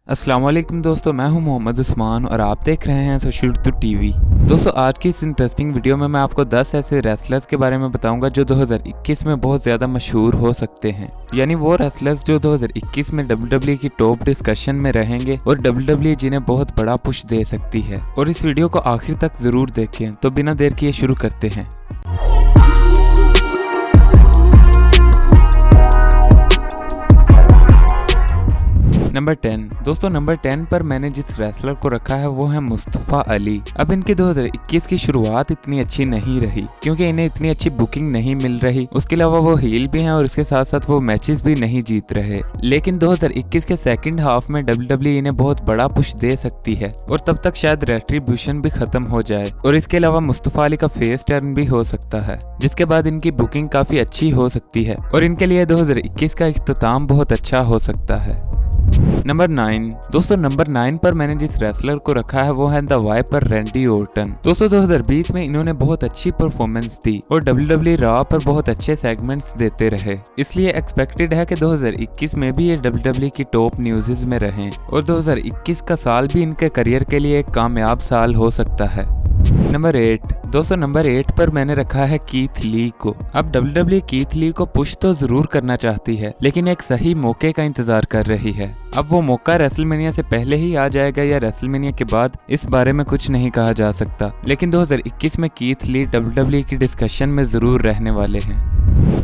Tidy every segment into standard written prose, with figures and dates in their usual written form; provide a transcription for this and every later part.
अस्सलाम वालेकुम दोस्तों, मैं हूं मोहम्मद उस्मान और आप देख रहे हैं सोशल उर्दू टीवी। दोस्तों, आज की इस इंटरेस्टिंग वीडियो में मैं आपको 10 ऐसे रेसलर्स के बारे में बताऊंगा जो 2021 में बहुत ज़्यादा मशहूर हो सकते हैं। यानी वो रेसलर्स जो 2021 में WWE की टॉप डिस्कशन में रहेंगे और WWE जिन्हें बहुत बड़ा पुश दे सकती है। और इस वीडियो को आखिर तक ज़रूर देखें। तो बिना देर किए शुरू करते हैं। नंबर 10 दोस्तों, नंबर 10 पर मैंने जिस रेसलर को रखा है वो है मुस्तफा अली। अब इनकी 2021 की शुरुआत इतनी अच्छी नहीं रही क्योंकि इन्हें इतनी अच्छी बुकिंग नहीं मिल रही। उसके अलावा वो हील भी हैं और इसके साथ साथ वो मैचेस भी नहीं जीत रहे। लेकिन 2021 के सेकंड हाफ में WWE इन्हें बहुत बड़ा पुश दे सकती है और तब तक शायद रेट्रीब्यूशन भी खत्म हो जाए। और इसके अलावा मुस्तफा अली का फेस टर्न भी हो सकता है, जिसके बाद इनकी बुकिंग काफी अच्छी हो सकती है और इनके लिए 2021 का इख्तिताम बहुत अच्छा हो सकता है। नंबर 9 दोस्तों, नंबर 9 पर मैंने जिस रेसलर को रखा है वो है द वाइपर रैंडी ऑर्टन। दोस्तों, 2020 में इन्होंने बहुत अच्छी परफॉर्मेंस दी और WWE रॉ पर बहुत अच्छे सेगमेंट्स देते रहे। इसलिए एक्सपेक्टेड है कि 2021 में भी ये WWE की टॉप न्यूज़ में रहें और 2021 का साल भी इनके करियर के लिए एक कामयाब साल हो सकता है। नंबर 8 दोस्तों, नंबर 8 पर मैंने रखा है कीथ ली को। अब WWE कीथ ली को पुश तो जरूर करना चाहती है, लेकिन एक सही मौके का इंतजार कर रही है। अब वो मौका रेसलमेनिया से पहले ही आ जाएगा या रेसलमेनिया के बाद, इस बारे में कुछ नहीं कहा जा सकता। लेकिन 2021 में कीथ ली WWE की डिस्कशन में जरूर रहने वाले हैं।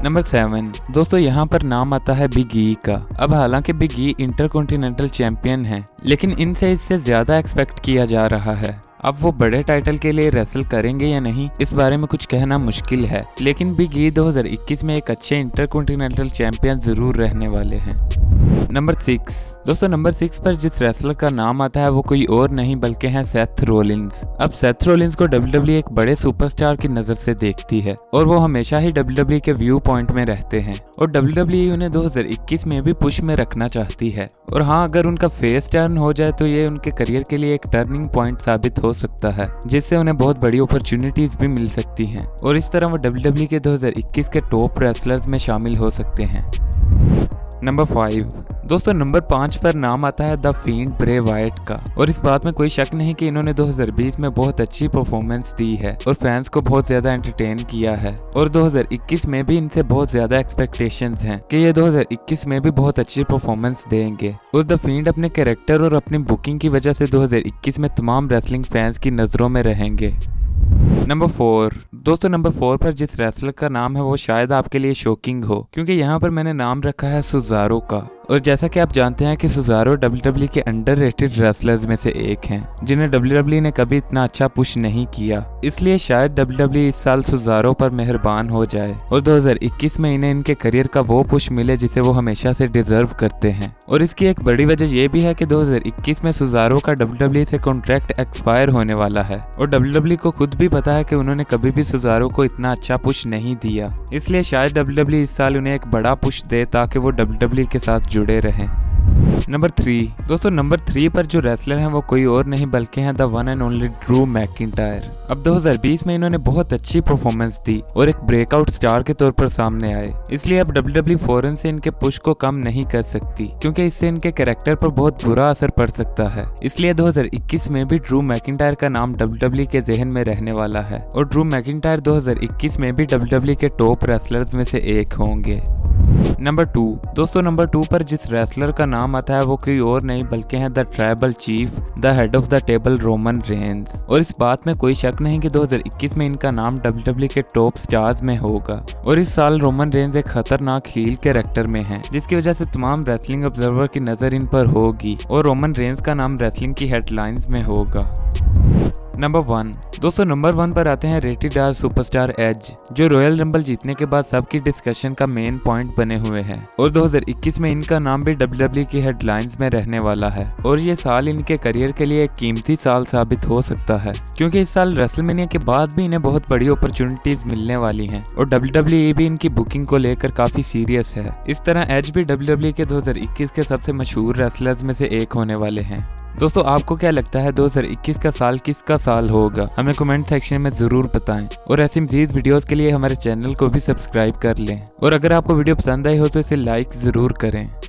नंबर 7 दोस्तों, यहाँ पर नाम आता है बिग ई का। अब हालांकि बिग ई इंटरकॉन्टिनेंटल चैंपियन है, लेकिन इनसे इससे ज्यादा एक्सपेक्ट किया जा रहा है। अब वो बड़े टाइटल के लिए रेसल करेंगे या नहीं, इस बारे में कुछ कहना मुश्किल है। लेकिन बिग ई 2021 में एक अच्छे इंटरकॉन्टिनेंटल चैंपियन जरूर रहने वाले हैं। नंबर 6 दोस्तों, नंबर 6 पर जिस रेसलर का नाम आता है वो कोई और नहीं बल्कि है सेथ रोलिंस। अब सेथ रोलिंस को WWE एक बड़े सुपरस्टार की नजर से देखती है और वो हमेशा ही WWE के व्यू पॉइंट में रहते हैं और WWE उन्हें 2021 में भी पुश में रखना चाहती है। और हाँ, अगर उनका फेस टर्न हो जाए तो ये उनके करियर के लिए एक टर्निंग पॉइंट साबित हो सकता है, जिससे उन्हें बहुत बड़ी अपॉर्चुनिटीज भी मिल सकती हैं और इस तरह वो WWE के 2021 के टॉप रेसलर्स में शामिल हो सकते हैं। नंबर 5 दोस्तों, नंबर 5 पर नाम आता है द फील्ड ब्रे वायट का। और इस बात में कोई शक नहीं कि इन्होंने 2020 में बहुत अच्छी परफॉर्मेंस दी है और फैंस को बहुत ज्यादा एंटरटेन किया है। और 2021 में भी इनसे बहुत ज्यादा एक्सपेक्टेशंस हैं कि ये 2021 में भी बहुत अच्छी परफॉर्मेंस देंगे। और द फील्ड अपने कैरेक्टर और अपनी बुकिंग की वजह से 2021 में तमाम रेसलिंग फैंस की नजरों में रहेंगे। नंबर 4 दोस्तों, नंबर 4 पर जिस रेसलर का नाम है वो शायद आपके लिए शॉकिंग हो, क्योंकि यहाँ पर मैंने नाम रखा है CESARO का। और जैसा कि आप जानते हैं कि CESARO WWE के अंडररेटेड रेसलर्स में से एक हैं, जिन्हें WWE ने कभी इतना अच्छा पुश नहीं किया। इसलिए शायद WWE इस साल CESARO पर मेहरबान हो जाए और 2021 में इन्हें इनके करियर का वो पुश मिले जिसे वो हमेशा से डिजर्व करते हैं। और इसकी एक बड़ी वजह ये भी है कि 2021 में CESARO का WWE से कॉन्ट्रैक्ट एक्सपायर होने वाला है और WWE को खुद भी पता है कि उन्होंने कभी भी CESARO को इतना अच्छा पुश नहीं दिया। इसलिए शायद WWE इस साल उन्हें एक बड़ा पुश दे ताकि वो WWE के साथ जुड़े रहें। नंबर 3 दोस्तों, नंबर 3 पर जो रेसलर हैं वो कोई और नहीं बल्कि हैं the one and only Drew McIntyre. अब 2020 में इन्होंने बहुत अच्छी परफॉर्मेंस दी और एक ब्रेकआउट स्टार के तौर पर सामने आए। इसलिए अब WWE फौरन से इनके पुश को कम नहीं कर सकती, क्योंकि इससे इनके कैरेक्टर पर बहुत बुरा असर पड़ सकता है। इसलिए 2021 में भी ड्रू मैकिंटायर का नाम WWE के जहन में रहने वाला है और ड्रू मैकिंटायर 2021 में भी WWE के टॉप रेसलर्स में से एक होंगे। नंबर 2 दोस्तों, नंबर 2 पर जिस रेसलर का नाम आता है वो कोई और नहीं बल्कि है the tribal chief, the head of the table Roman Reigns. और इस बात में कोई शक नहीं कि 2021 में इनका नाम WWE के टॉप स्टार्स में होगा। और इस साल रोमन रेंस एक खतरनाक हील कैरेक्टर में है, जिसकी वजह से तमाम रेसलिंग ऑब्जर्वर की नजर इन पर होगी और रोमन रेंस का नाम रेसलिंग की हेडलाइंस में होगा। नंबर 1 दोस्तों, नंबर 1 पर आते हैं रेटेड आर सुपरस्टार एज, जो रॉयल रंबल जीतने के बाद सबकी डिस्कशन का मेन पॉइंट बने हुए हैं। और 2021 में इनका नाम भी WWE की हेडलाइंस में रहने वाला है और ये साल इनके करियर के लिए एक कीमती साल साबित हो सकता है, क्योंकि इस साल रेसलमेनिया के बाद भी इन्हें बहुत बड़ी अपॉर्चुनिटीज मिलने वाली हैं और WWE भी इनकी बुकिंग को लेकर काफी सीरियस है। इस तरह एज भी WWE के 2021 के सबसे मशहूर रेसलर्स में से एक होने वाले हैं। दोस्तों, आपको क्या लगता है 2021 का साल किसका साल होगा? हमें कमेंट सेक्शन में जरूर बताएं और ऐसी मजीद वीडियोस के लिए हमारे चैनल को भी सब्सक्राइब कर लें। और अगर आपको वीडियो पसंद आई हो तो इसे लाइक जरूर करें।